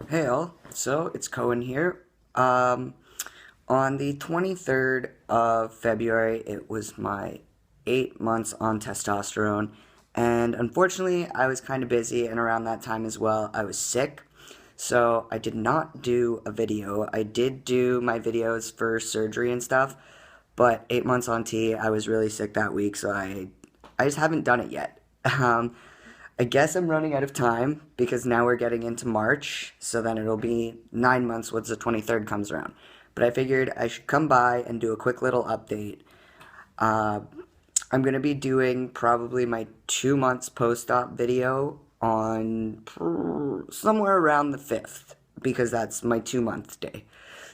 Hey all, so it's Cohen here. Um, on the 23rd of February, it was my 8 months on testosterone, and unfortunately, I was kind of busy, and around that time as well, I was sick. So I did not do a video. I did do my videos for surgery and stuff, but 8 months on T, I was really sick that week, so I just haven't done it yet. Um, I guess I'm running out of time because now we're getting into March, so then it'll be 9 months once the 23rd comes around. But I figured I should come by and do a quick little update. Uh, I'm going to be doing probably my 2 months post op video on somewhere around the 5th because that's my 2 month day.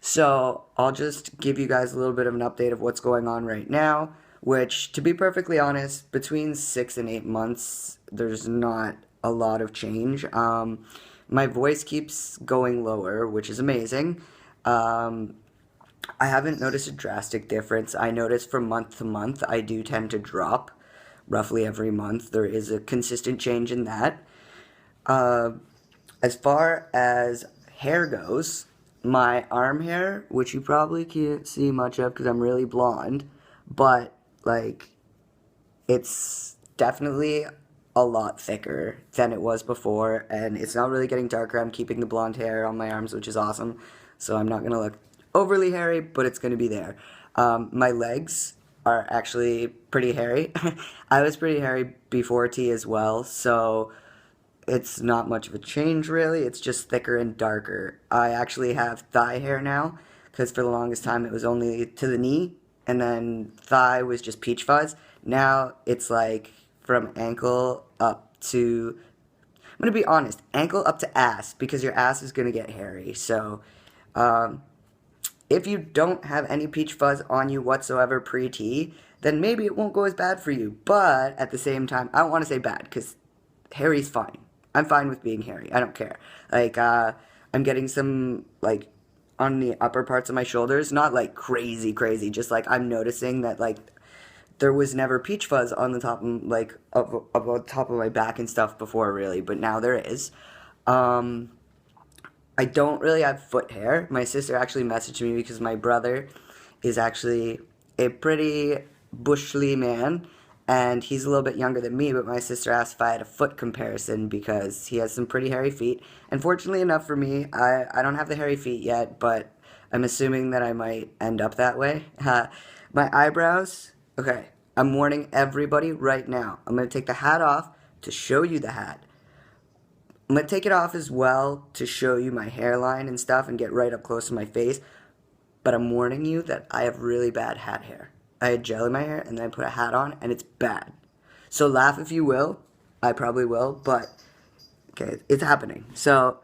So I'll just give you guys a little bit of an update of what's going on right now, which, to be perfectly honest, between 6 and 8 months, there's not a lot of change. My voice keeps going lower, which is amazing. Um, I haven't noticed a drastic difference. I notice from month to month, I do tend to drop roughly every month. There is a consistent change in that. Uh, as far as hair goes, my arm hair, which you probably can't see much of because I'm really blonde, but like it's definitely a lot thicker than it was before, and it's not really getting darker. I'm keeping the blonde hair on my arms, which is awesome. So I'm not gonna look overly hairy, but it's gonna be there. My legs are actually pretty hairy. I was pretty hairy before T as well, so it's not much of a change really. It's just thicker and darker. I actually have thigh hair now because for the longest time it was only to the knee and then thigh was just peach fuzz. Now it's like from ankle up to, I'm going to be honest, ankle up to ass because your ass is going to get hairy. So um, if you don't have any peach fuzz on you whatsoever pre-T, then maybe it won't go as bad for you. But at the same time, I don't want to say bad because hairy's fine. I'm fine with being hairy. I don't care. Like, I'm getting some, like, on the upper parts of my shoulders, not like crazy, crazy, just like I'm noticing that, like, there was never peach fuzz on the top, like, of the top of my back and stuff before, really, but now there is. Um, I don't really have foot hair. My sister actually messaged me because my brother is actually a pretty bushly man, and he's a little bit younger than me, but my sister asked if I had a foot comparison because he has some pretty hairy feet. And fortunately enough for me, I don't have the hairy feet yet, but I'm assuming that I might end up that way. My eyebrows, okay, I'm warning everybody right now. I'm going to take the hat off to show you the hat. I'm going to take it off as well to show you my hairline and stuff and get right up close to my face. But I'm warning you that I have really bad hat hair. I had gel in my hair and then I put a hat on and it's bad. So laugh if you will. I probably will, but okay, it's happening. So,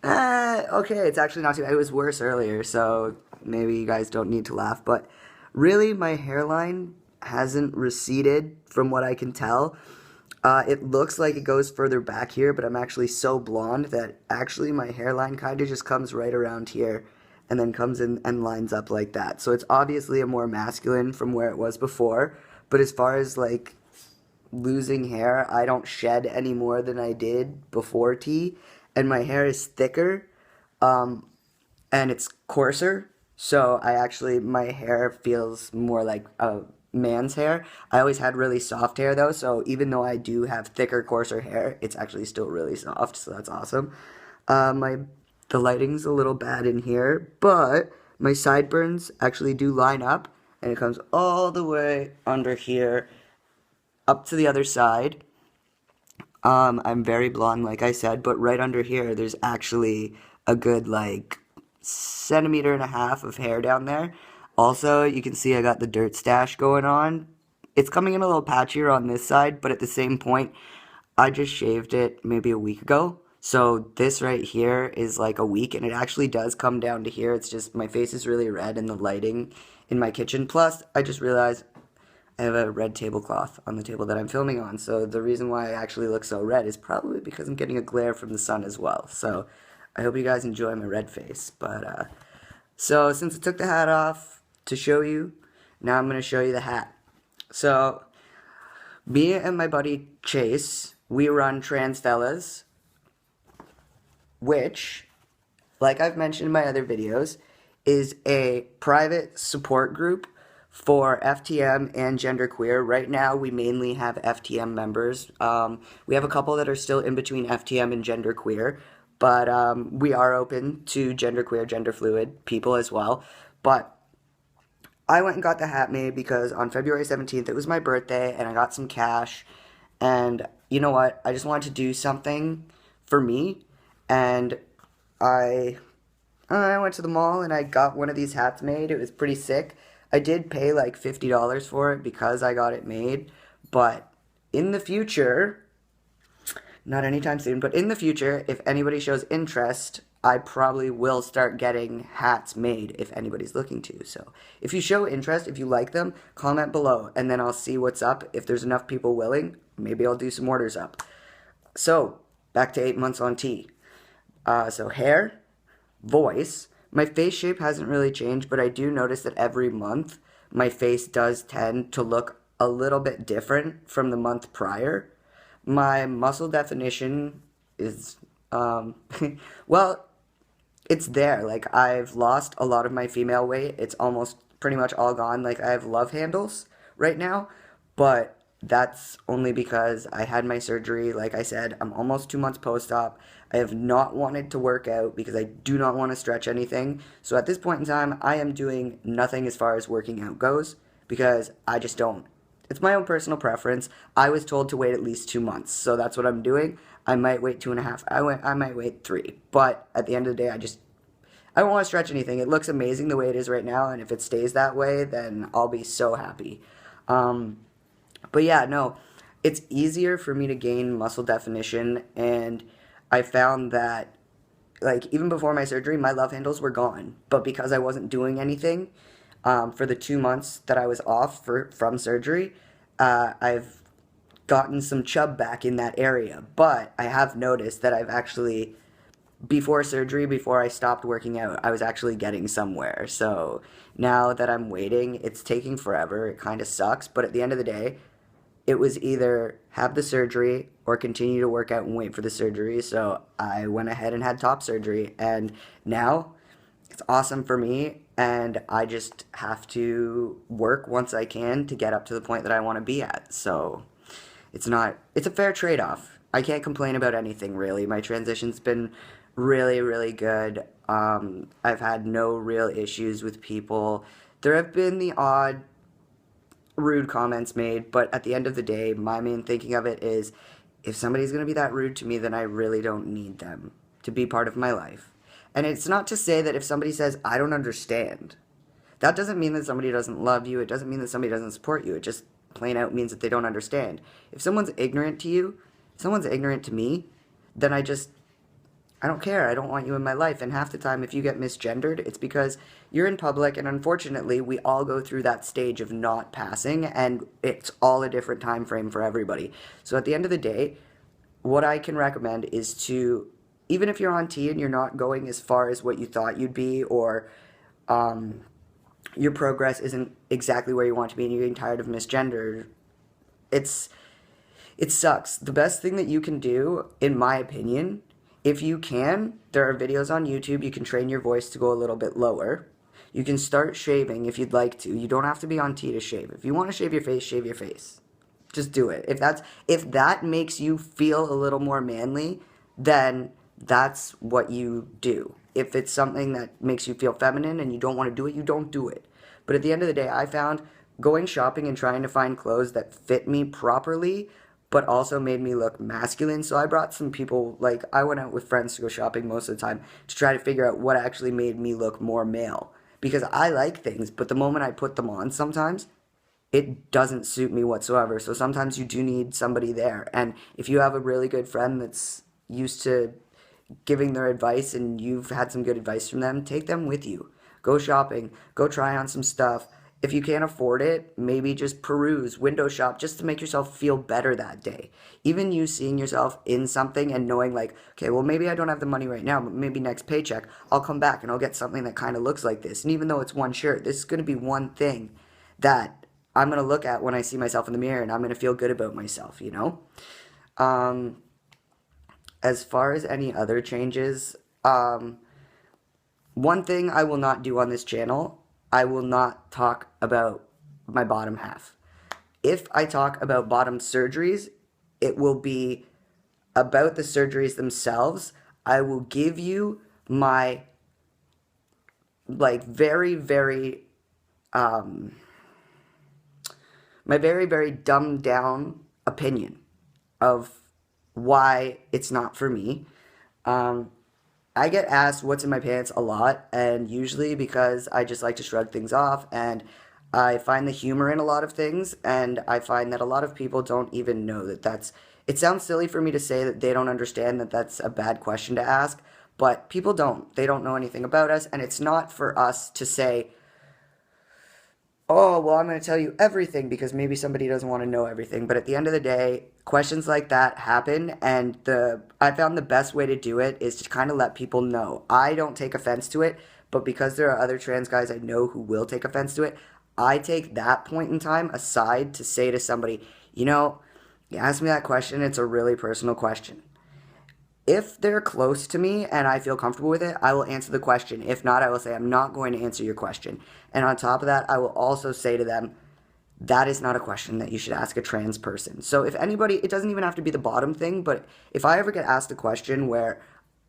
okay, it's actually not too bad. It was worse earlier, so maybe you guys don't need to laugh. But really, my hairline hasn't receded from what I can tell. It looks like it goes further back here, but I'm actually so blonde that actually my hairline kind of just comes right around here and then comes in and lines up like that. So it's obviously a more masculine from where it was before. But as far as like losing hair, I don't shed any more than I did before T, and my hair is thicker, um, and it's coarser. So I actually my hair feels more like a man's hair. I always had really soft hair though, so even though I do have thicker, coarser hair, it's actually still really soft. So that's awesome. My the lighting's a little bad in here, but my sideburns actually do line up, and it comes all the way under here up to the other side. I'm very blonde, like I said, but right under here, there's actually a good like centimeter and a half of hair down there. Also, you can see I got the dirt stash going on. It's coming in a little patchier on this side, but at the same point, I just shaved it maybe a week ago. So this right here is like a week, and it actually does come down to here. It's just my face is really red and the lighting in my kitchen. Plus, I just realized I have a red tablecloth on the table that I'm filming on, so the reason why I actually look so red is probably because I'm getting a glare from the sun as well. So I hope you guys enjoy my red face. So since I took the hat off to show you, now I'm going to show you the hat. So me and my buddy Chase, we run Trans Fellas, which like I've mentioned in my other videos, is a private support group for FTM and genderqueer. Right now, we mainly have FTM members. We have a couple that are still in between FTM and genderqueer, but we are open to genderqueer, gender fluid people as well. But I went and got the hat made because on February 17th, it was my birthday, and I got some cash. And you know what? I just wanted to do something for me. And I I went to the mall and I got one of these hats made. It was pretty sick. I did pay like $50 for it because I got it made. But in the future, not anytime soon, but in the future, if anybody shows interest, I probably will start getting hats made if anybody's looking to. So if you show interest, if you like them, comment below and then I'll see what's up. If there's enough people willing, maybe I'll do some orders up. So back to 8 months on T. So hair, voice. My face shape hasn't really changed, but I do notice that every month my face does tend to look a little bit different from the month prior. My muscle definition is, well, it's there. Like, I've lost a lot of my female weight. It's almost pretty much all gone. Like, I have love handles right now, but that's only because I had my surgery. Like I said, I'm almost 2 months post-op. I have not wanted to work out because I do not want to stretch anything. So at this point in time, I am doing nothing as far as working out goes because I just don't. It's my own personal preference. I was told to wait at least 2 months, so that's what I'm doing. I might wait 2.5. I might wait 3. But at the end of the day, I don't want to stretch anything. It looks amazing the way it is right now, and if it stays that way, then I'll be so happy. But yeah, no, it's easier for me to gain muscle definition, and I found that, like, even before my surgery, my love handles were gone. But because I wasn't doing anything for the 2 months that I was off from surgery, I've gotten some chub back in that area. But I have noticed that I've actually, before surgery, before I stopped working out, I was actually getting somewhere. So now that I'm waiting, it's taking forever. It kind of sucks. But at the end of the day, it was either have the surgery or continue to work out and wait for the surgery. So I went ahead and had top surgery. And now it's awesome for me. And I just have to work once I can to get up to the point that I want to be at. So it's a fair trade off. I can't complain about anything really. My transition's been really, really good. I've had no real issues with people. There have been the odd rude comments made, but at the end of the day, my main thinking of it is if somebody's going to be that rude to me, then I really don't need them to be part of my life. And it's not to say that if somebody says, I don't understand, that doesn't mean that somebody doesn't love you. It doesn't mean that somebody doesn't support you. It just plain out means that they don't understand. If someone's ignorant to you, if someone's ignorant to me, then I don't care. I don't want you in my life. And half the time, if you get misgendered, it's because you're in public, and unfortunately, we all go through that stage of not passing, and it's all a different time frame for everybody. So at the end of the day, what I can recommend is to, even if you're on T and you're not going as far as what you thought you'd be, or your progress isn't exactly where you want to be, and you're getting tired of misgender, it sucks. The best thing that you can do, in my opinion, if you can, there are videos on YouTube. You can train your voice to go a little bit lower. You can start shaving if you'd like to. You don't have to be on T to shave. If you want to shave your face, shave your face. Just do it. If that makes you feel a little more manly, then that's what you do. If it's something that makes you feel feminine and you don't want to do it, you don't do it. But at the end of the day, I found going shopping and trying to find clothes that fit me properly but also made me look masculine. So I brought some people, like I went out with friends to go shopping most of the time to try to figure out what actually made me look more male. Because I like things, but the moment I put them on sometimes, it doesn't suit me whatsoever. So sometimes you do need somebody there. And if you have a really good friend that's used to giving their advice and you've had some good advice from them, take them with you. Go shopping, go try on some stuff. If you can't afford it, maybe just peruse, window shop, just to make yourself feel better that day. Even you seeing yourself in something and knowing like, okay, well, maybe I don't have the money right now, but maybe next paycheck, I'll come back and I'll get something that kind of looks like this. And even though it's one shirt, this is going to be one thing that I'm going to look at when I see myself in the mirror and I'm going to feel good about myself, you know? As far as any other changes, One thing I will not do on this channel, I will not talk about my bottom half. If I talk about bottom surgeries, it will be about the surgeries themselves. I will give you my like um very dumbed down opinion of why it's not for me. Um, I get asked what's in my pants a lot, and usually because I just like to shrug things off, and I find the humor in a lot of things, and I find that a lot of people don't even know that that's. It sounds silly for me to say that they don't understand that that's a bad question to ask, but people don't. They don't know anything about us, and it's not for us to say, oh, well, I'm going to tell you everything because maybe somebody doesn't want to know everything. But at the end of the day, questions like that happen, and I found the best way to do it is to kind of let people know. I don't take offense to it, but because there are other trans guys I know who will take offense to it, I take that point in time aside to say to somebody, you know, you asked me that question, it's a really personal question. If they're close to me and I feel comfortable with it, I will answer the question. If not, I will say, I'm not going to answer your question. And on top of that, I will also say to them, that is not a question that you should ask a trans person. So if anybody, it doesn't even have to be the bottom thing, but if I ever get asked a question where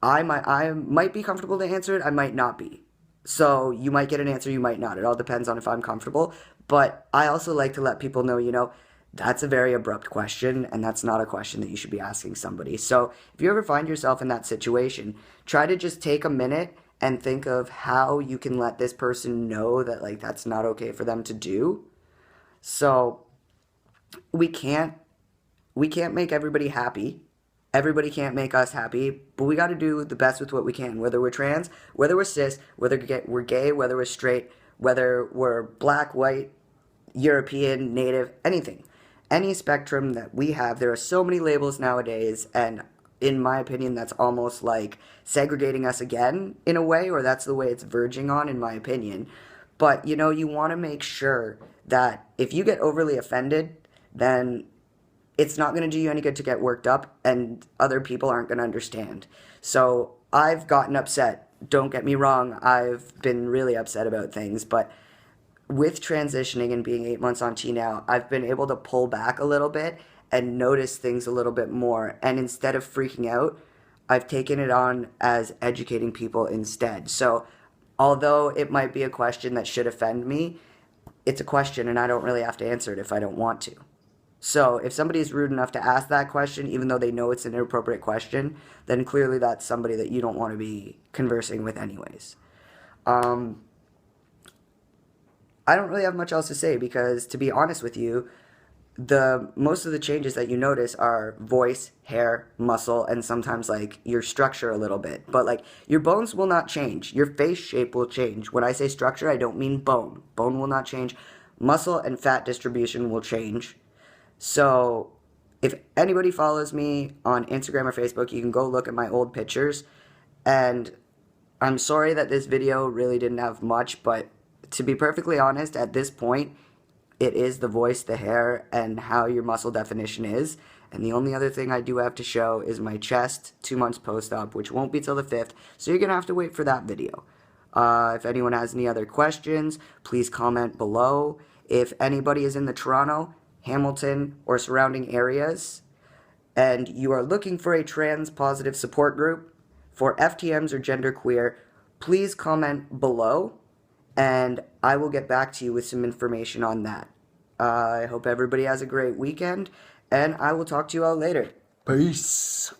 I might be comfortable to answer it, I might not be. So you might get an answer, you might not. It all depends on if I'm comfortable. But I also like to let people know, that's a very abrupt question, and that's not a question that you should be asking somebody. So if you ever find yourself in that situation, try to just take a minute and think of how you can let this person know that like that's not okay for them to do. So we can't we can't make everybody happy. Everybody can't make us happy, but we got to do the best with what we can. Whether we're trans, whether we're cis, whether we're gay, whether we're straight, whether we're black, white, European, native, anything. Any spectrum that we have, there are so many labels nowadays, and in my opinion, that's almost like segregating us again in a way, or that's the way it's verging on, in my opinion. But you want to make sure that if you get overly offended, then it's not going to do you any good to get worked up, and other people aren't going to understand. So I've gotten upset. Don't get me wrong, I've been really upset about things, but with transitioning and being 8 months on T now, I've been able to pull back a little bit and notice things a little bit more. And instead of freaking out, I've taken it on as educating people instead. So although it might be a question that should offend me, it's a question and I don't really have to answer it if I don't want to. So if somebody is rude enough to ask that question, even though they know it's an inappropriate question, then clearly that's somebody that you don't want to be conversing with anyways. I don't really have much else to say because, to be honest with you, the most of the changes that you notice are voice, hair, muscle, and sometimes like your structure a little bit. But like your bones will not change. Your face shape will change. When I say structure, I don't mean bone. Bone will not change. Muscle and fat distribution will change. So if anybody follows me on Instagram or Facebook, you can go look at my old pictures. And I'm sorry that this video really didn't have much, but to be perfectly honest, at this point, it is the voice, the hair, and how your muscle definition is. And the only other thing I do have to show is my chest 2 months post-op, which won't be till the 5th, so you're going to have to wait for that video. If anyone has any other questions, please comment below. If anybody is in the Toronto, Hamilton, or surrounding areas, and you are looking for a trans-positive support group for FTMs or genderqueer, please comment below, and I will get back to you with some information on that. I hope everybody has a great weekend, and I will talk to you all later. Peace.